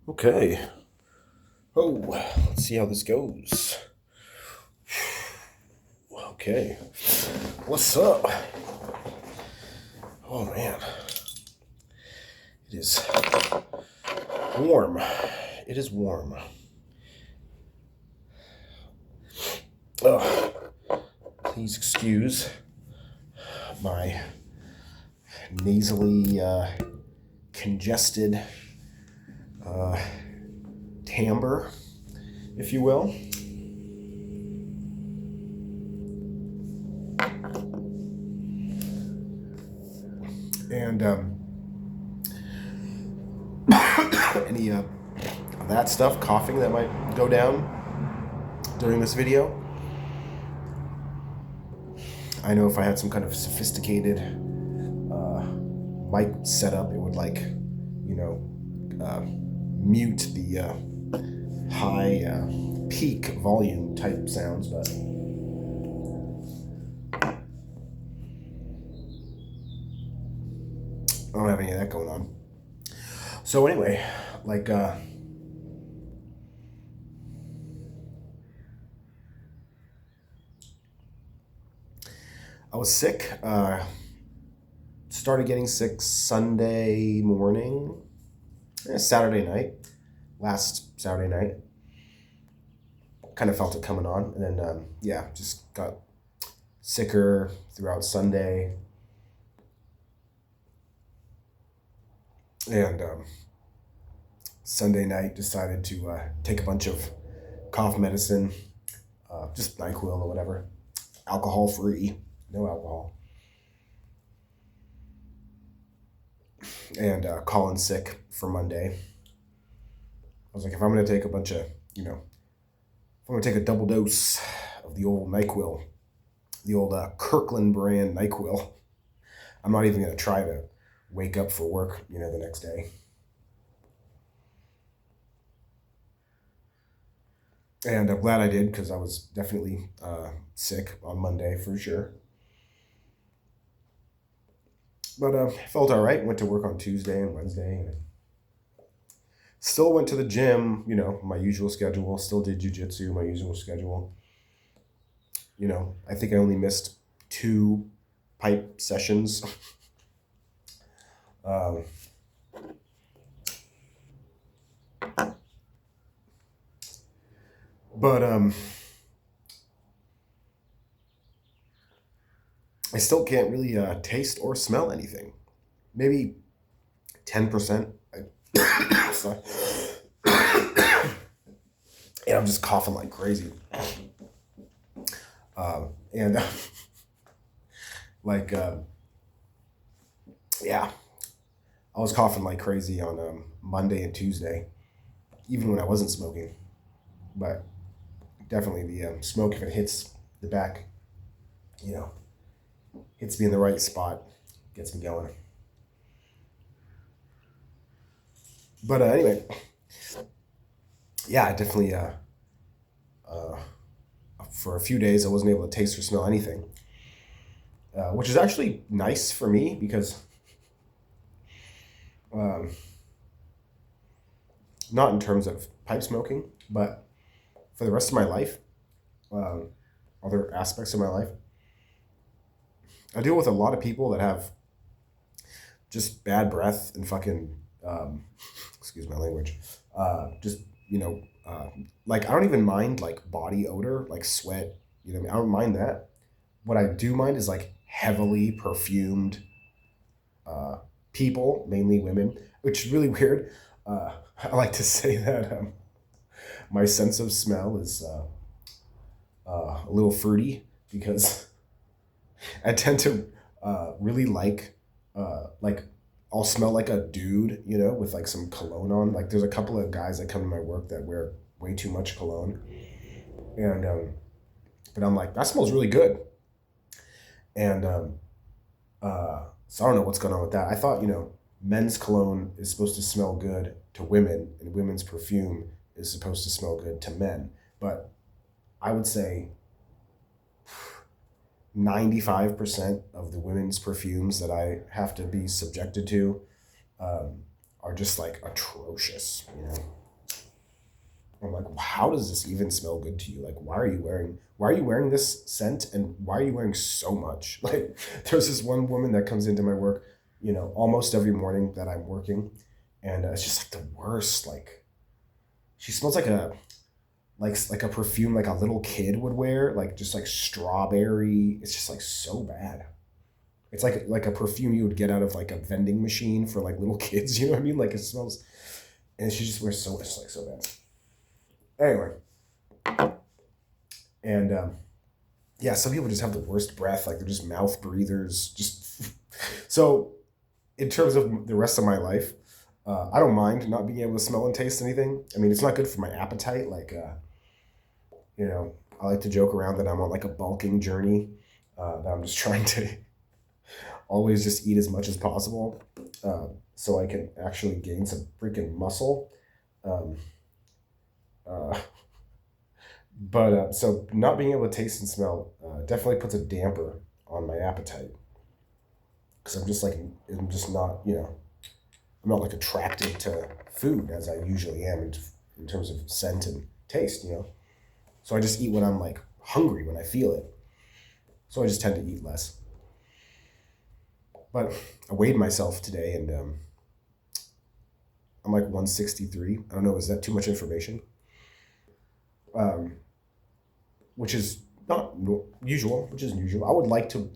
Okay. Oh, let's see how this goes. Okay. What's up? Oh man, it is warm. It is warm. Oh, please excuse my nasally congested uh, timbre, if you will. And any of that stuff, coughing that might go down during this video. I know if I had some kind of sophisticated mic setup, it would mute the high peak volume type sounds, but I don't have any of that going on. So anyway, I was sick. Started getting sick Sunday morning, Saturday night, last Saturday night. Kind of felt it coming on, and then just got sicker throughout Sunday, and Sunday night decided to take a bunch of cough medicine, just NyQuil or whatever, alcohol free, no alcohol. And calling sick for Monday. I was like, if I'm going to take if I'm going to take a double dose of the old NyQuil, the old Kirkland brand NyQuil, I'm not even going to try to wake up for work, the next day. And I'm glad I did, because I was definitely sick on Monday for sure. But I felt all right. Went to work on Tuesday and Wednesday, and still went to the gym, my usual schedule. Still did jujitsu, my usual schedule. I think I only missed 2 pipe sessions. But I still can't really taste or smell anything. Maybe 10%. Sorry. And I'm just coughing like crazy. And I was coughing like crazy on Monday and Tuesday, even when I wasn't smoking. But definitely the smoke, if it hits the back, hits me in the right spot, gets me going. But anyway, I definitely, for a few days, I wasn't able to taste or smell anything, which is actually nice for me, because not in terms of pipe smoking, but for the rest of my life, other aspects of my life, I deal with a lot of people that have just bad breath and fucking, excuse my language, just, I don't even mind like body odor, like sweat, I don't mind that. What I do mind is like heavily perfumed people, mainly women, which is really weird. I like to say that my sense of smell is a little fruity, because I tend to really like I'll smell like a dude, with like some cologne on. Like there's a couple of guys that come to my work that wear way too much cologne, and but I'm like, that smells really good, and so I don't know what's going on with that. I thought men's cologne is supposed to smell good to women, and women's perfume is supposed to smell good to men, but I would say 95% of the women's perfumes that I have to be subjected to are just like atrocious, I'm like, how does this even smell good to you? Like, why are you wearing this scent, and why are you wearing so much? Like, there's this one woman that comes into my work, almost every morning that I'm working, and it's just like the worst. Like, she smells like a perfume like a little kid would wear, like just like strawberry. It's just like so bad. It's like a perfume you would get out of like a vending machine for like little kids. You know what I mean? Like it smells, and she just wears so it's like so bad. Anyway, and yeah, some people just have the worst breath. Like they're just mouth breathers. Just so in terms of the rest of my life, I don't mind not being able to smell and taste anything. I mean, it's not good for my appetite. Like I like to joke around that I'm on like a bulking journey. That I'm just trying to always just eat as much as possible, so I can actually gain some freaking muscle. Um, uh, but so not being able to taste and smell definitely puts a damper on my appetite because I'm just not I'm not like attracted to food as I usually am in terms of scent and taste. So I just eat when I'm like hungry when I feel it. So I just tend to eat less. But I weighed myself today, and I'm like 163. I don't know, is that too much information? Um, which is not usual, which is usual. I want to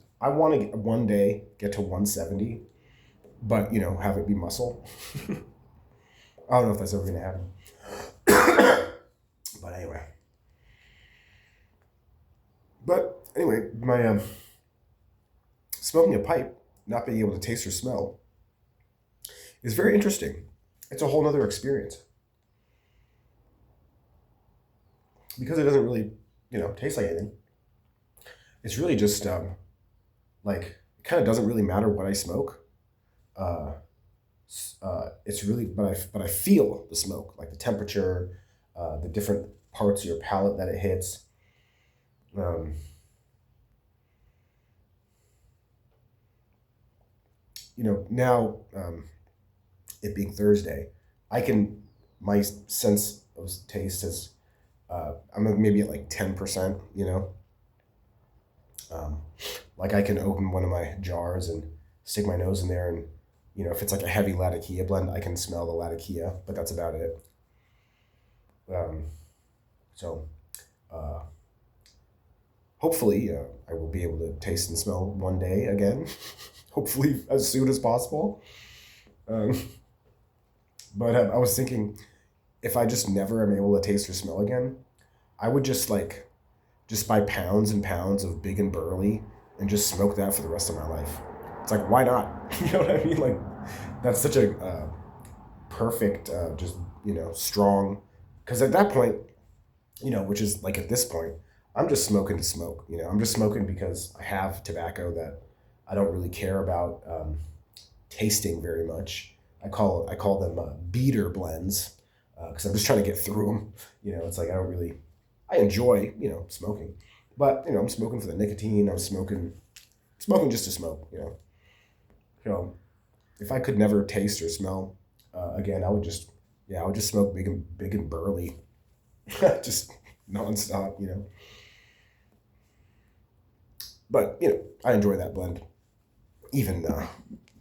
one day get to 170, but have it be muscle. I don't know if that's ever going to happen. But anyway. My smoking a pipe, not being able to taste or smell, is very interesting. It's a whole nother experience because it doesn't really, taste like anything. It's really just like it kind of doesn't really matter what I smoke. Uh, it's really, but I feel the smoke, like the temperature, the different parts of your palate that it hits. Um, Now it being Thursday, my sense of taste is I'm maybe at like 10%. Um, like I can open one of my jars and stick my nose in there, and if it's like a heavy Latakia blend, I can smell the Latakia, but that's about it. Um, so uh, hopefully I will be able to taste and smell one day again. Hopefully as soon as possible. Um, but I was thinking if I just never am able to taste or smell again, I would just buy pounds and pounds of Big and Burley and just smoke that for the rest of my life. It's like, why not? You know what I mean? Like, that's such a perfect, just, strong. Because at that point, which is like at this point, I'm just smoking to smoke. I'm just smoking because I have tobacco that I don't really care about tasting very much. I call them beater blends because I'm just trying to get through them. It's like I enjoy smoking, but I'm smoking for the nicotine. I'm smoking just to smoke. So if I could never taste or smell again, I would just smoke big and burly, just nonstop. But I enjoy that blend even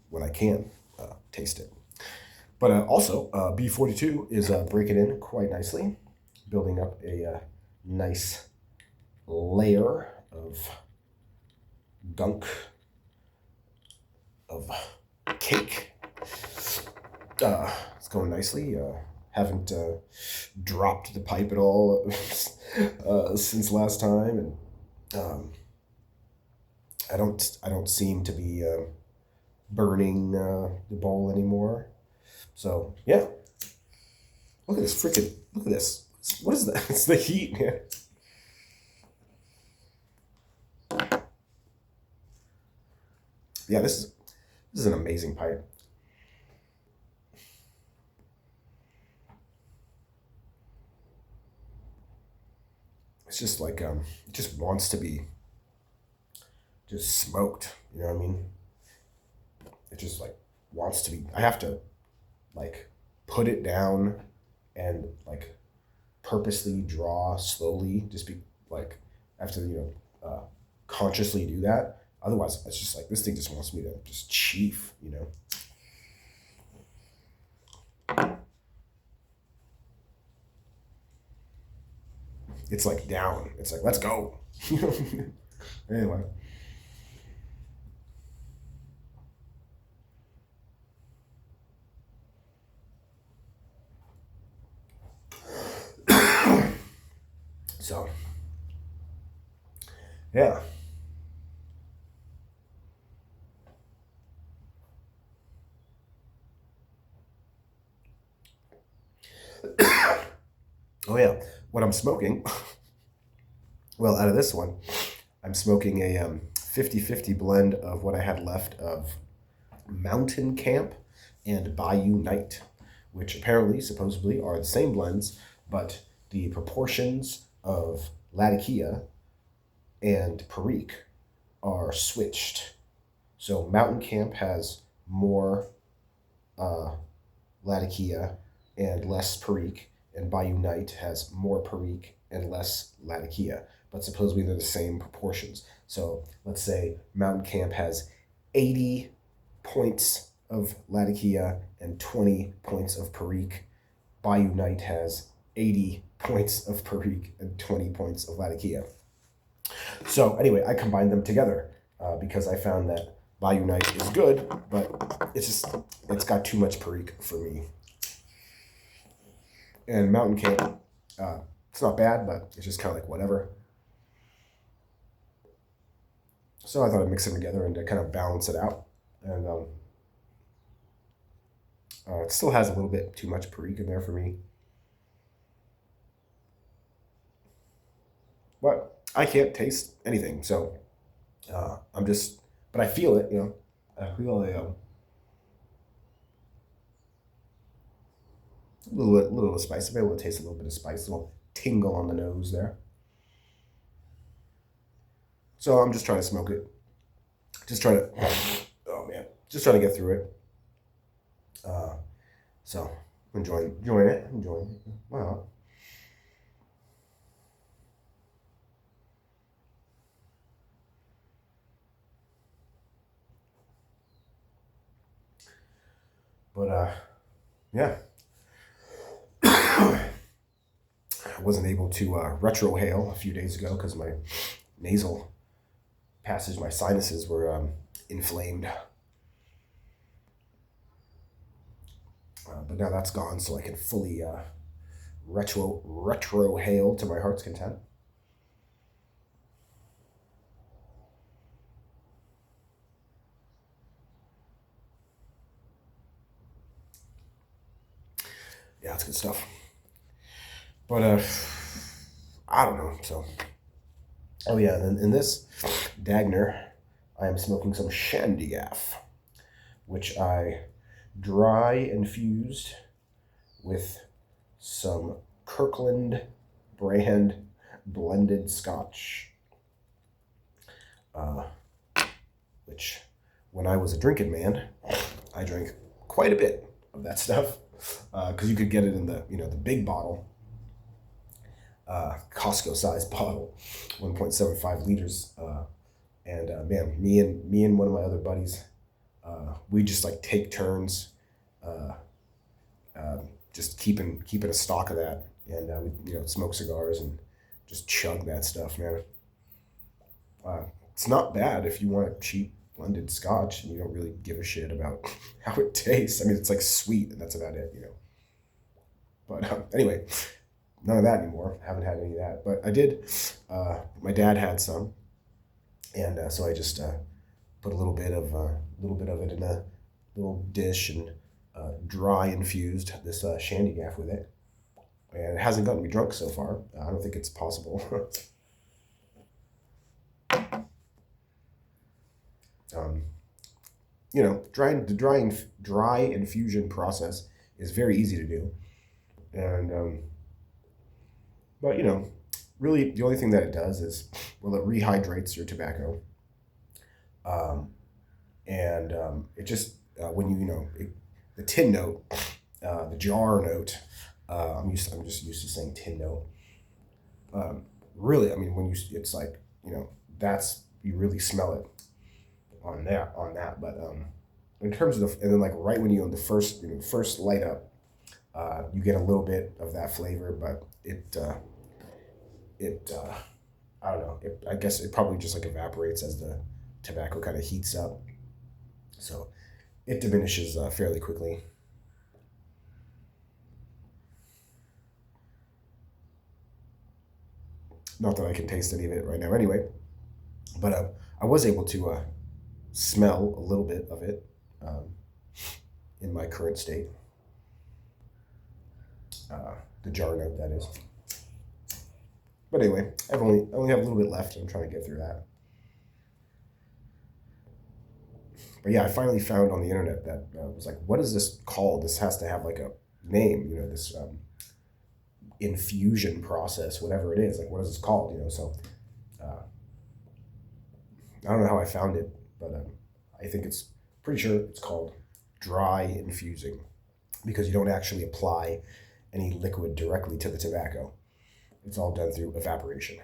when I can taste it. But also, B42 is breaking in quite nicely, building up a nice layer of gunk of cake. It's going nicely. Haven't dropped the pipe at all since last time, and I don't seem to be burning the bowl anymore. So yeah, look at this freaking look at this. What is that? It's the heat, man. Yeah, this is an amazing pipe. It's just like it just wants to be just smoked. You know what I mean? It just like wants to be. I have to like put it down and like purposely draw slowly, just be like, I have to, consciously do that. Otherwise, it's just like, this thing just wants me to just chief, It's like down. It's like, let's go. Anyway. So, yeah. Oh, yeah. What I'm smoking, well, out of this one, I'm smoking a 50-50 blend of what I had left of Mountain Camp and Bayou Night, which apparently, supposedly, are the same blends, but the proportions of Latakia and Perique are switched. So Mountain Camp has more Latakia and less Perique, and Bayou Night has more Perique and less Latakia, but supposedly they're the same proportions. So let's say Mountain Camp has 80 points of Latakia and 20 points of Perique. Bayou Night has 80 points of Perique and 20 points of Latakia. So anyway, I combined them together because I found that Bayou Night is good, but it's got too much Perique for me. And Mountain Camp, it's not bad, but it's just kind of like whatever. So I thought I'd mix them together and to kind of balance it out. And it still has a little bit too much Perique in there for me. But I can't taste anything, so but I feel it, I feel a little of spice. I'm able to taste a little bit of spice, a little tingle on the nose there. So I'm just trying to smoke it. Just trying to, oh man, just trying to get through it. So enjoying it. Wow. But yeah. I wasn't able to retrohale a few days ago because my nasal passage, my sinuses were inflamed. But now that's gone, so I can fully retrohale to my heart's content. Yeah, it's good stuff. But I don't know. So, oh yeah, and in this Dagner, I am smoking some Shandy Gaff, which I dry infused with some Kirkland brand blended Scotch, which when I was a drinking man, I drank quite a bit of that stuff because you could get it in the the big bottle, Costco size bottle, 1.75 liters, and man, me and one of my other buddies, we just like take turns, just keeping a stock of that, and we smoke cigars and just chug that stuff, man. It's not bad if you want a cheap blended Scotch and you don't really give a shit about how it tastes. I mean, it's like sweet, and that's about it. But anyway, none of that anymore. Haven't had any of that, but I did. My dad had some, and so I just put a little bit of it in a little dish and dry infused this Shandy Gaff with it, and it hasn't gotten me drunk so far. I don't think it's possible. Dry infusion process is very easy to do, and but really the only thing that it does is, well, it rehydrates your tobacco, and it just when the tin note, the jar note, I'm just used to saying tin note. Really, I mean, when it's like, that's, you really smell it on that. But in terms of and then like right when you on the first, first light up, you get a little bit of that flavor, but it I don't know. I guess it probably just like evaporates as the tobacco kind of heats up, so it diminishes fairly quickly. Not that I can taste any of it right now, anyway. But I was able to smell a little bit of it um, in my current state. Uh, the jar note, that is. But anyway, I only have a little bit left. I'm trying to get through that. But yeah, I finally found on the internet that was like, what is this called? This has to have like a name, this infusion process, whatever it is. Like, what is this called? So uh, I don't know how I found it, but I think it's pretty sure it's called dry infusing because you don't actually apply any liquid directly to the tobacco. It's all done through evaporation.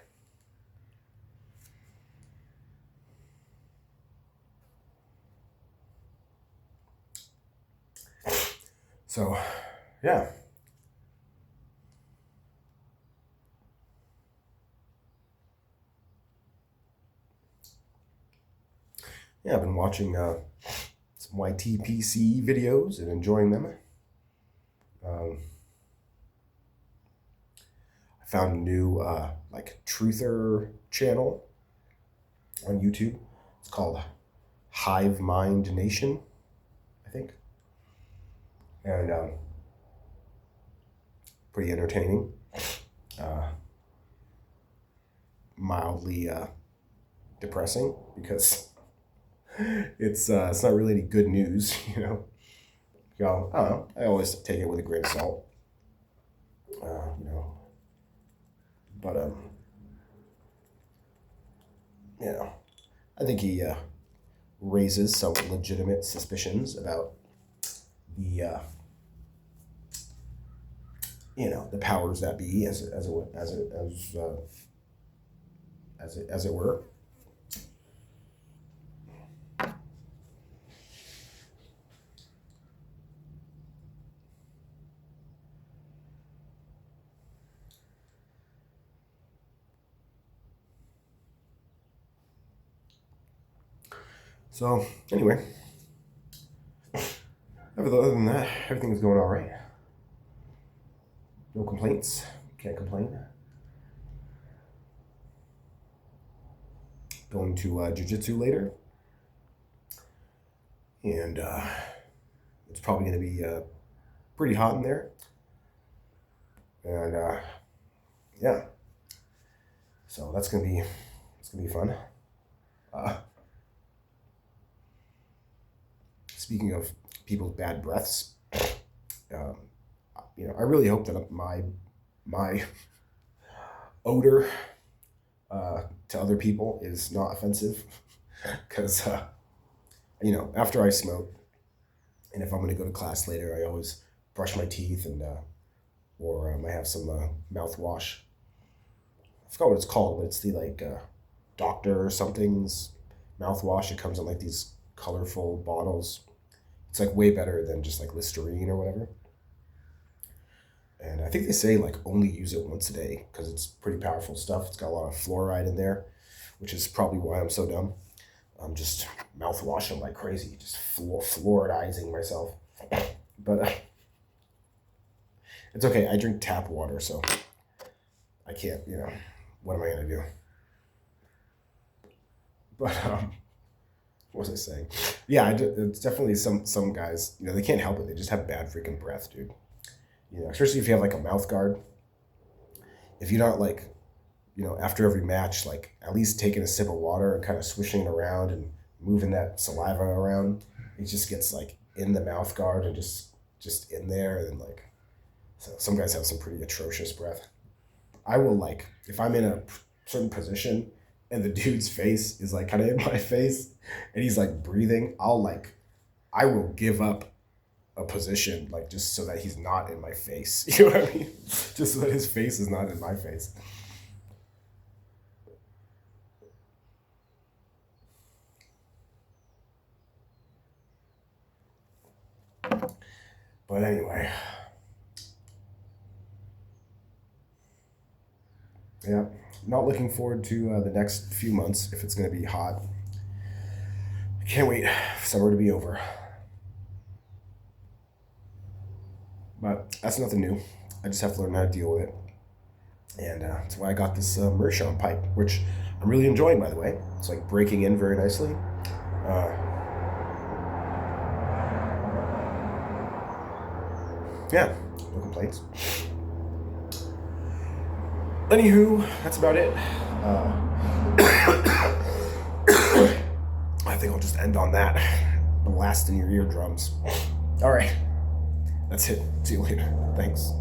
So, yeah. Yeah, I've been watching some YTPC videos and enjoying them. Um, I found a new like truther channel on YouTube. It's called Hive Mind Nation, I think, and pretty entertaining. Uh, Mildly depressing because it's not really any good news, I don't know. I always take it with a grain of salt, uh, you know. But you know, I think he raises some legitimate suspicions about the the powers that be, as it were. So anyway, other than that, everything's going all right. No complaints. Can't complain. Going to jujitsu later, and it's probably going to be pretty hot in there. And yeah, so it's gonna be fun. Uh, Speaking of people's bad breaths, um, I really hope that my odor to other people is not offensive, because after I smoke, and if I'm going to go to class later, I always brush my teeth and or I have some mouthwash. I forgot what it's called, but it's the like doctor or something's mouthwash. It comes in like these colorful bottles. It's like way better than just like Listerine or whatever. And I think they say like only use it once a day because it's pretty powerful stuff. It's got a lot of fluoride in there, which is probably why I'm so dumb. I'm just mouthwashing like crazy, just fluoridizing myself. But it's okay. I drink tap water, so I can't. What am I gonna do? But what was I saying? Yeah, it's definitely some guys. They can't help it. They just have bad freaking breath, dude. Especially if you have like a mouth guard. If you're not like, after every match, like at least taking a sip of water and kind of swishing it around and moving that saliva around, it just gets like in the mouth guard and just in there, and then like, so some guys have some pretty atrocious breath. I will like if I'm in a certain position and the dude's face is like kind of in my face and he's like breathing, I will give up a position, like just so that he's not in my face. You know what I mean? Just so that his face is not in my face. But anyway, yeah, not looking forward to the next few months if it's going to be hot. Can't wait for summer to be over. But that's nothing new. I just have to learn how to deal with it. And that's why I got this Meerschaum pipe, which I'm really enjoying, by the way. It's like breaking in very nicely. Uh, yeah, no complaints. Anywho, that's about it. I think I'll just end on that. Blast in your eardrums. All right. That's it. See you later. Thanks.